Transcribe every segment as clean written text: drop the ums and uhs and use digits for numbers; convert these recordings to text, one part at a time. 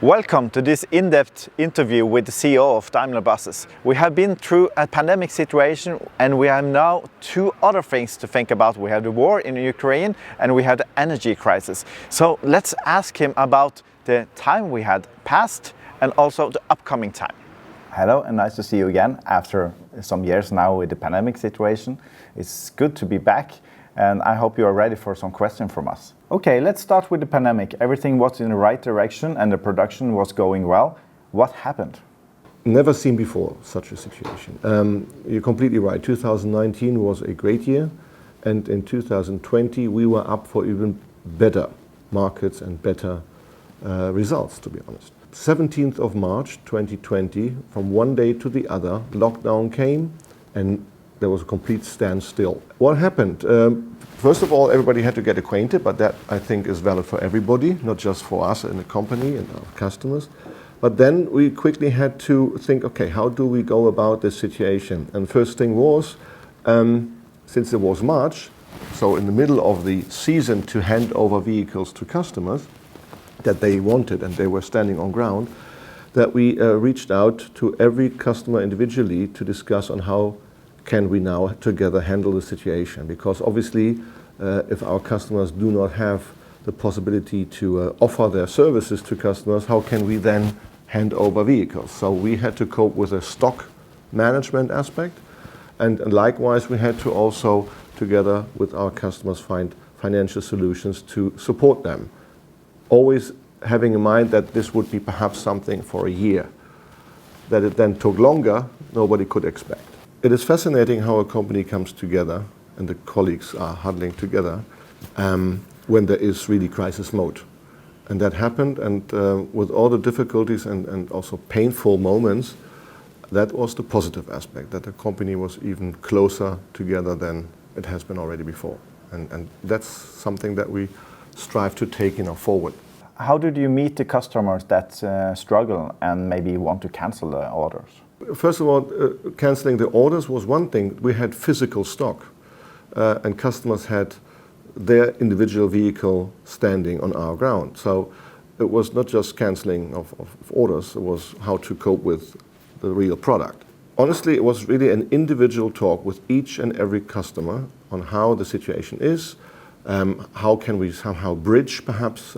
Welcome to this in-depth interview with the CEO of Daimler Buses. We have been through a pandemic situation and we have now two other things to think about. We have the war in Ukraine and we have the energy crisis. So let's ask him about the time we had passed and also the upcoming time. Hello and nice to see you again after some years now with the pandemic situation. It's good to be back and I hope you are ready for some questions from us. Okay, let's start with the pandemic. Everything was in the right direction and the production was going well. What happened? Never seen before such a situation. You're completely right. 2019 was a great year, and in 2020 we were up for even better markets and better results, to be honest. 17th of March 2020, from one day to the other, lockdown came and there was a complete standstill. What happened? First of all, everybody had to get acquainted, but that I think is valid for everybody, not just for us in the company and our customers. But then we quickly had to think, okay, how do we go about this situation? And first thing was, since it was March, so in the middle of the season to hand over vehicles to customers that they wanted and they were standing on ground, that we reached out to every customer individually to discuss on how can we now together handle the situation. Because obviously, if our customers do not have the possibility to offer their services to customers, how can we then hand over vehicles? So we had to cope with a stock management aspect, and likewise we had to also, together with our customers, find financial solutions to support them. Always having in mind that this would be perhaps something for a year. That it then took longer, nobody could expect. It is fascinating how a company comes together and the colleagues are huddling together when there is really crisis mode. And that happened, and with all the difficulties and also painful moments, that was the positive aspect, that the company was even closer together than it has been already before. And that's something that we strive to take forward. How did you meet the customers that struggle and maybe want to cancel the orders? First of all, cancelling the orders was one thing. We had physical stock and customers had their individual vehicle standing on our ground. So it was not just cancelling of orders, it was how to cope with the real product. Honestly, it was really an individual talk with each and every customer on how the situation is, how can we somehow bridge perhaps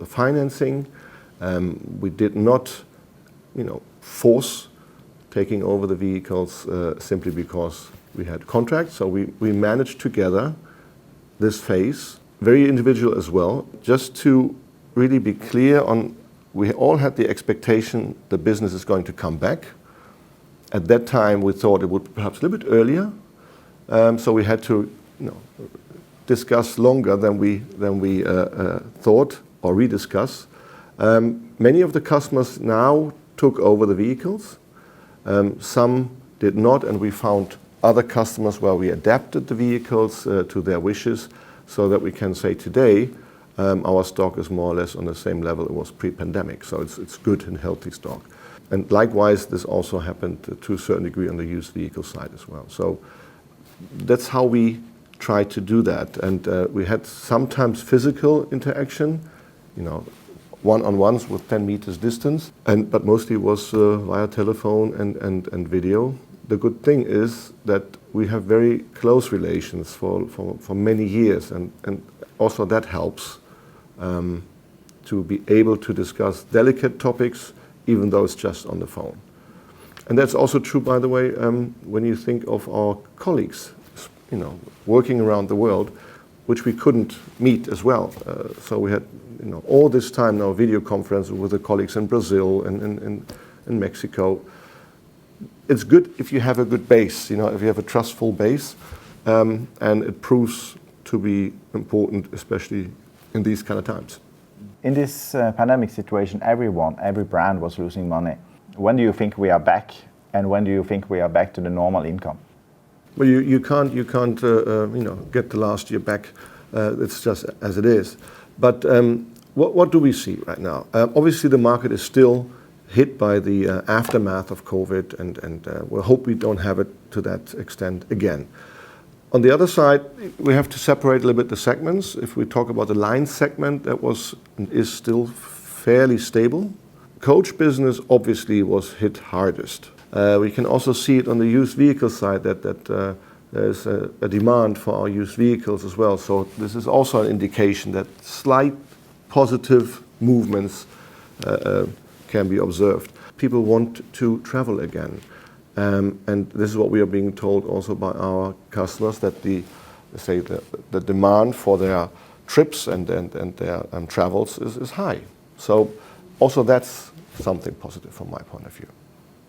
financing. We did not, force taking over the vehicles simply because we had contracts. So we managed together this phase, very individual as well, just to really be clear on, we all had the expectation the business is going to come back. At that time we thought it would be perhaps a little bit earlier, so we had to discuss longer than we thought or rediscuss. Many of the customers now took over the vehicles. Some did not, and we found other customers where we adapted the vehicles to their wishes, so that we can say today our stock is more or less on the same level it was pre-pandemic. So it's good and healthy stock. And likewise, this also happened to a certain degree on the used vehicle side as well. So that's how we try to do that. And we had sometimes physical interaction, one-on-ones with 10 meters distance, but mostly it was via telephone and video. The good thing is that we have very close relations for many years, and also that helps to be able to discuss delicate topics, even though it's just on the phone. And that's also true, by the way, when you think of our colleagues, working around the world, which we couldn't meet as well. So we had all this time now video conference with the colleagues in Brazil and in Mexico. It's good if you have a good base, if you have a trustful base, and it proves to be important, especially in these kind of times. In this pandemic situation, every brand was losing money. When do you think we are back, and when do you think we are back to the normal income? Well, you can't get the last year back. It's just as it is. But what do we see right now? Obviously, the market is still hit by the aftermath of COVID, and we hope we don't have it to that extent again. On the other side, we have to separate a little bit the segments. If we talk about the line segment, that is still fairly stable. coach business obviously was hit hardest. We can also see it on the used vehicle side that there's a demand for our used vehicles as well. So this is also an indication that slight positive movements can be observed. People want to travel again. And this is what we are being told also by our customers, that the demand for their trips and their travels is high. So also that's something positive from my point of view.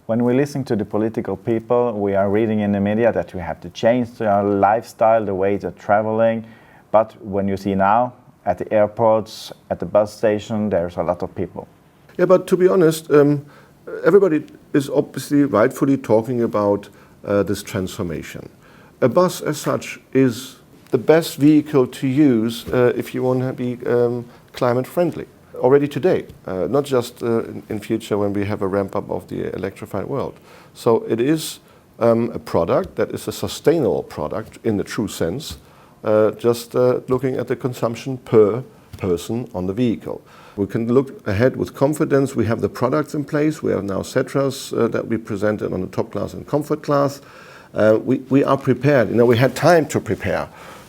When we listen to the political people, we are reading in the media that we have to change our lifestyle, the way they're traveling. But when you see now at the airports, at the bus station, there's a lot of people. Yeah, but to be honest, everybody is obviously rightfully talking about this transformation. A bus as such is the best vehicle to use if you want to be climate friendly. Already today, not just in future when we have a ramp up of the electrified world. So it is a product that is a sustainable product in the true sense, just looking at the consumption per person on the vehicle. We can look ahead with confidence. We have the products in place. We have now Cetras that we presented on the top class and comfort class. We are prepared. You know, we had time to prepare,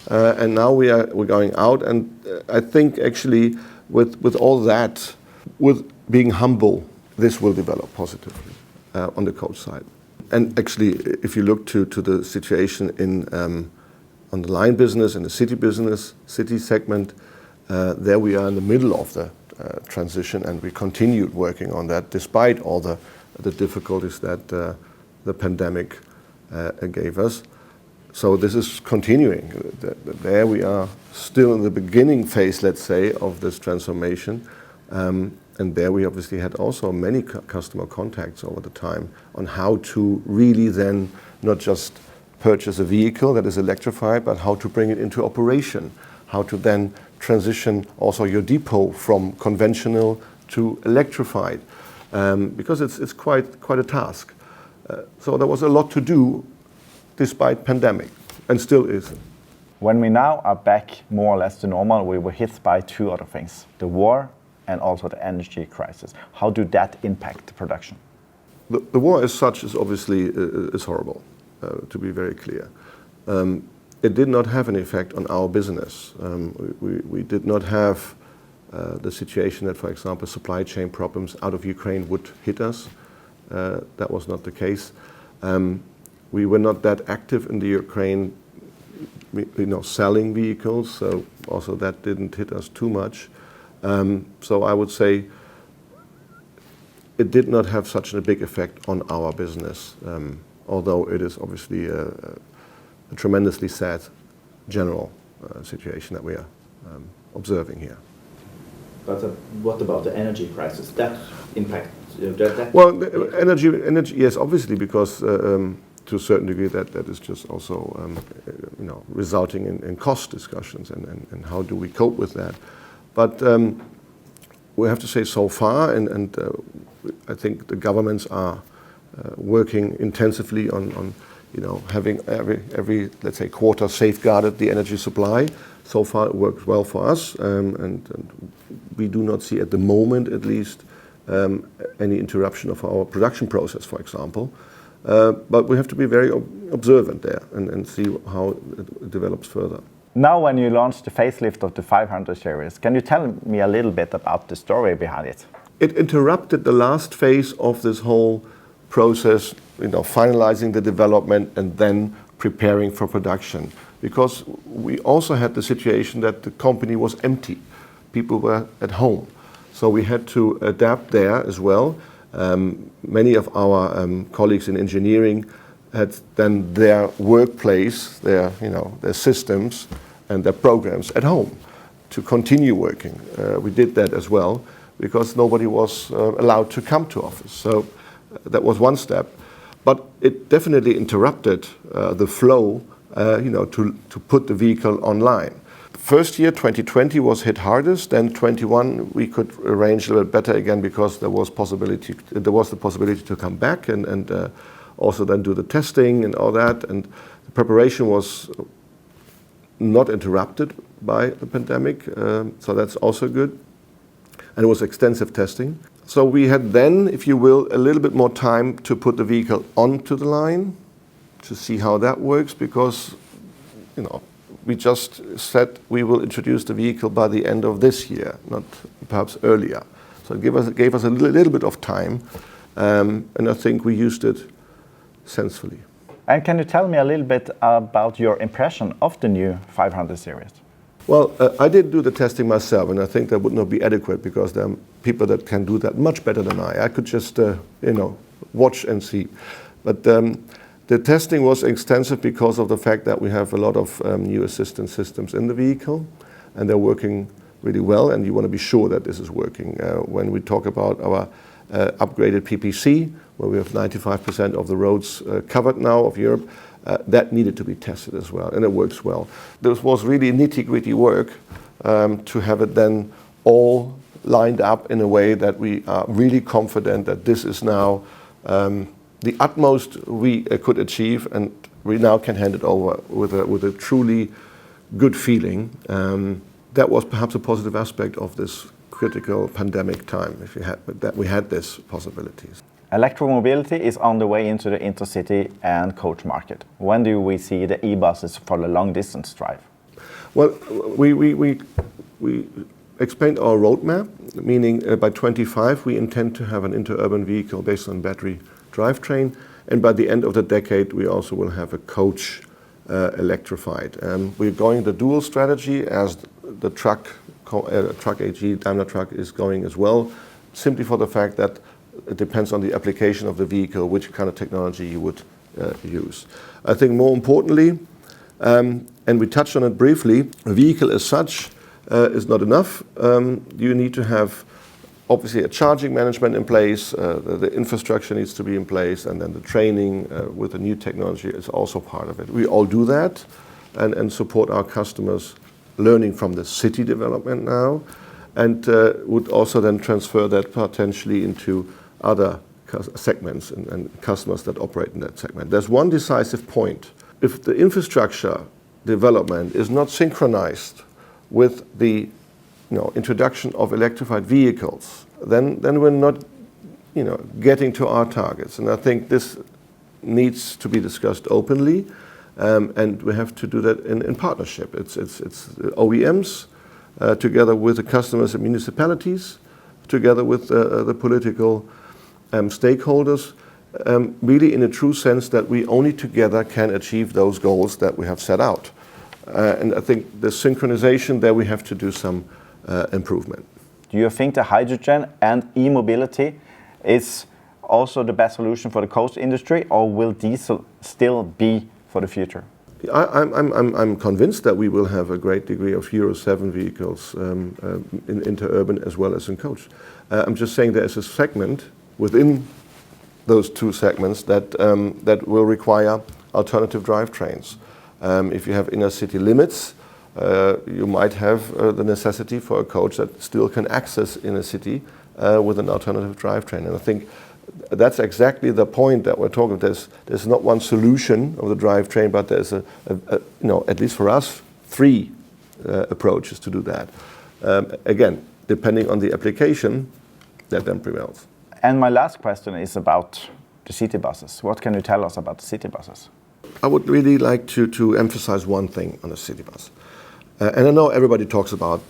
and now we're going out. And I think actually with all that, with being humble, this will develop positively on the coach side. And actually, if you look to the situation in on the line business and the city business, city segment, there we are in the middle of the transition, and we continued working on that despite all the difficulties that the pandemic gave us. So this is continuing. There we are still in the beginning phase, let's say, of this transformation. And there we obviously had also many customer contacts over the time on how to really then not just purchase a vehicle that is electrified, but how to bring it into operation, how to then transition also your depot from conventional to electrified, because it's quite a task. So there was a lot to do despite pandemic, and still is. When we now are back more or less to normal, we were hit by two other things, the war and also the energy crisis. How do that impact the production? The war as such is obviously is horrible, to be very clear. It did not have an effect on our business. We did not have the situation that, for example, supply chain problems out of Ukraine would hit us. That was not the case. We were not that active in the Ukraine, selling vehicles, so also that didn't hit us too much. So I would say it did not have such a big effect on our business, although it is obviously a tremendously sad general situation that we are observing here. But what about the energy crisis? That impact? Well, energy, yes, obviously, because to a certain degree that is just also resulting in cost discussions and how do we cope with that. But we have to say so far, and I think the governments are working intensively on having every let's say quarter safeguarded the energy supply. So far it works well for us, and we do not see at the moment at least any interruption of our production process, for example. But we have to be very observant there and see how it develops further. Now when you launched the facelift of the 500 series, can you tell me a little bit about the story behind it? It interrupted the last phase of this whole process, finalizing the development and then preparing for production. Because we also had the situation that the company was empty. People were at home. So we had to adapt there as well. Many of our colleagues in engineering had then their workplace, their systems and their programs at home to continue working. We did that as well because nobody was allowed to come to office. So that was one step. But it definitely interrupted the flow, to put the vehicle online. First year, 2020, was hit hardest. Then 21, we could arrange a little better again because there was the possibility to come back and also then do the testing and all that. And the preparation was not interrupted by the pandemic, so that's also good. And it was extensive testing. So we had then, if you will, a little bit more time to put the vehicle onto the line, to see how that works, because, we just said we will introduce the vehicle by the end of this year, not perhaps earlier. So it gave us a little bit of time, and I think we used it sensibly. And can you tell me a little bit about your impression of the new 500 series? Well, I did do the testing myself, and I think that would not be adequate because there are people that can do that much better than I. I could just, watch and see. But the testing was extensive because of the fact that we have a lot of new assistance systems in the vehicle, and they're working really well, and you want to be sure that this is working. When we talk about our upgraded PPC, where we have 95% of the roads covered now of Europe, that needed to be tested as well, and it works well. This was really nitty-gritty work to have it then all lined up in a way that we are really confident that this is now the utmost we could achieve, and we now can hand it over with a truly good feeling. That was perhaps a positive aspect of this critical pandemic time, that we had these possibilities. Electromobility is on the way into the intercity and coach market. When do we see the e-buses for the long distance drive? Well, we explained our roadmap, meaning by 25 we intend to have an interurban vehicle based on battery drivetrain, and by the end of the decade we also will have a coach electrified. We're going the dual strategy as the truck AG, Daimler Truck is going as well, simply for the fact that it depends on the application of the vehicle, which kind of technology you would use. I think more importantly, and we touched on it briefly, a vehicle as such is not enough. You need to have obviously a charging management in place, the infrastructure needs to be in place, and then the training with the new technology is also part of it. We all do that and support our customers learning from the city development now, and would also then transfer that potentially into other segments and customers that operate in that segment. There's one decisive point. If the infrastructure development is not synchronized with the introduction of electrified vehicles, then we're not getting to our targets. And I think this needs to be discussed openly, and we have to do that in partnership. It's OEMs together with the customers and municipalities, together with the political stakeholders, really in a true sense that we only together can achieve those goals that we have set out. And I think the synchronization there we have to do some improvement. Do you think the hydrogen and e-mobility is also the best solution for the coach industry, or will diesel still be for the future? I'm convinced that we will have a great degree of Euro 7 vehicles in interurban as well as in coach. I'm just saying there is a segment within those two segments that will require alternative drivetrains. If you have inner city limits, you might have the necessity for a coach that still can access inner city with an alternative drivetrain. And I think that's exactly the point that we're talking about. There's not one solution of the drivetrain, but there's at least for us, three approaches to do that. Again, depending on the application, that then prevails. And my last question is about the city buses. What can you tell us about the city buses? I would really like to emphasize one thing on a city bus. And I know everybody talks about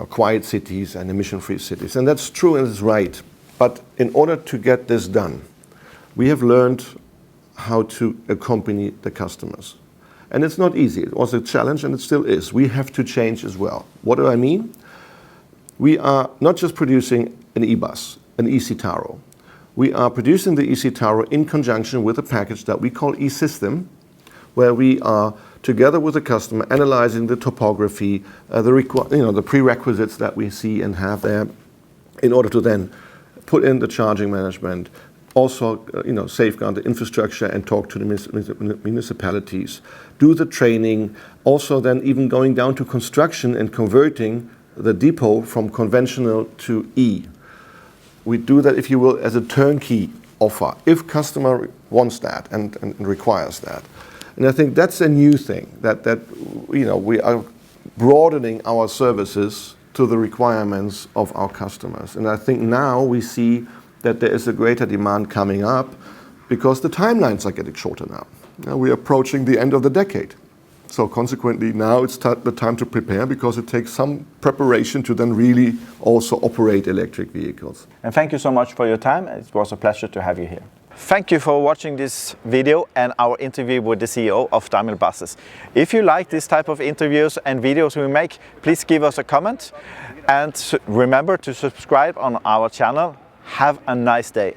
quiet cities and emission-free cities, and that's true and it's right. But in order to get this done, we have learned how to accompany the customers. And it's not easy. It was a challenge and it still is. We have to change as well. What do I mean? We are not just producing an e-bus, an e-Citaro. We are producing the e-Citaro in conjunction with a package that we call e-System, where we are together with the customer analyzing the topography, the prerequisites that we see and have there, in order to then put in the charging management, also safeguard the infrastructure and talk to the municipalities, do the training, also then even going down to construction and converting the depot from conventional to E. We do that, if you will, as a turnkey offer, if customer wants that and requires that. And I think that's a new thing, that we are broadening our services to the requirements of our customers. And I think now we see that there is a greater demand coming up because the timelines are getting shorter now. Now we're approaching the end of the decade. So consequently, now it's the time to prepare because it takes some preparation to then really also operate electric vehicles. And thank you so much for your time. It was a pleasure to have you here. Thank you for watching this video and our interview with the CEO of Daimler Buses. If you like this type of interviews and videos we make, please give us a comment and remember to subscribe on our channel. Have a nice day.